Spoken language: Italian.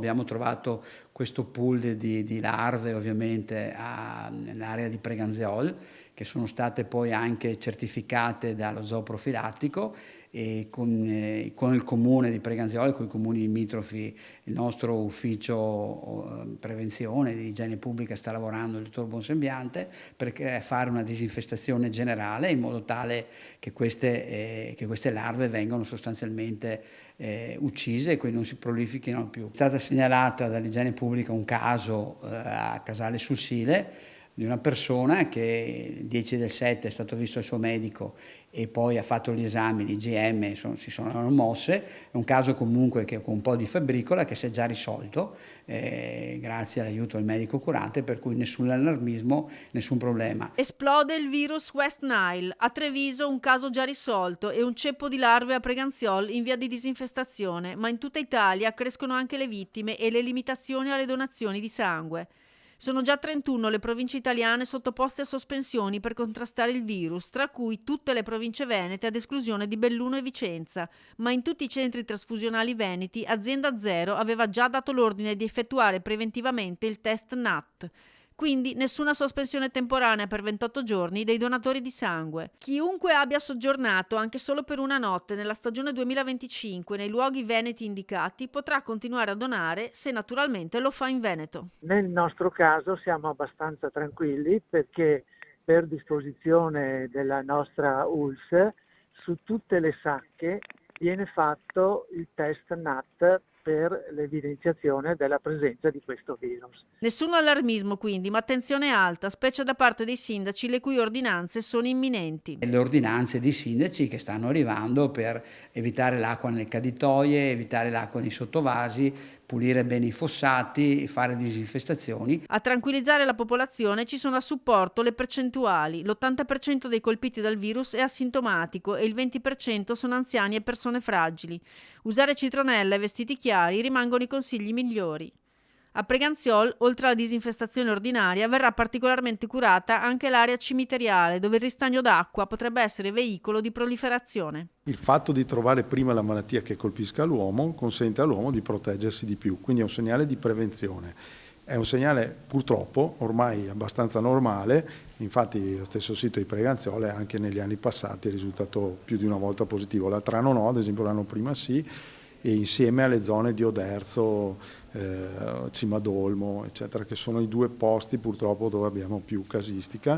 abbiamo trovato questo pool di larve ovviamente nell'area di Preganzeol, che sono state poi anche certificate dallo zoo profilattico, e con il comune di Preganzeol, con i comuni limitrofi, il nostro ufficio prevenzione di igiene pubblica sta lavorando, il dottor Bonsembiante, per fare una disinfestazione generale in modo tale che queste larve vengano sostanzialmente uccise e quindi non si prolifichino più. È stata segnalata dall'igiene pubblica un caso a Casale sul Sile di una persona che il 10/7 è stato visto il suo medico e poi ha fatto gli esami, l'IgM si sono mosse. È un caso comunque che con un po' di febbricola che si è già risolto grazie all'aiuto del medico curante, per cui nessun allarmismo, nessun problema. Esplode il virus West Nile. A Treviso un caso già risolto e un ceppo di larve a Preganziol in via di disinfestazione, ma in tutta Italia crescono anche le vittime e le limitazioni alle donazioni di sangue. Sono già 31 le province italiane sottoposte a sospensioni per contrastare il virus, tra cui tutte le province venete ad esclusione di Belluno e Vicenza, ma in tutti i centri trasfusionali veneti Azienda Zero aveva già dato l'ordine di effettuare preventivamente il test NAT. Quindi nessuna sospensione temporanea per 28 giorni dei donatori di sangue. Chiunque abbia soggiornato anche solo per una notte nella stagione 2025 nei luoghi veneti indicati potrà continuare a donare se naturalmente lo fa in Veneto. Nel nostro caso siamo abbastanza tranquilli perché per disposizione della nostra ULSS su tutte le sacche viene fatto il test NAT per l'evidenziazione della presenza di questo virus. Nessun allarmismo quindi, ma attenzione alta, specie da parte dei sindaci le cui ordinanze sono imminenti. Le ordinanze dei sindaci che stanno arrivando per evitare l'acqua nelle caditoie, evitare l'acqua nei sottovasi, pulire bene i fossati, fare disinfestazioni. A tranquillizzare la popolazione ci sono a supporto le percentuali. L'80% dei colpiti dal virus è asintomatico e il 20% sono anziani e persone fragili. Usare citronella e vestiti chiari rimangono i consigli migliori. A Preganziol, oltre alla disinfestazione ordinaria, verrà particolarmente curata anche l'area cimiteriale, dove il ristagno d'acqua potrebbe essere veicolo di proliferazione. Il fatto di trovare prima la malattia che colpisca l'uomo consente all'uomo di proteggersi di più, quindi è un segnale di prevenzione. È un segnale purtroppo ormai abbastanza normale, infatti lo stesso sito di Preganziol anche negli anni passati è risultato più di una volta positivo. La Trano no, ad esempio l'anno prima sì, e insieme alle zone di Oderzo, Cimadolmo, eccetera, che sono i due posti purtroppo dove abbiamo più casistica.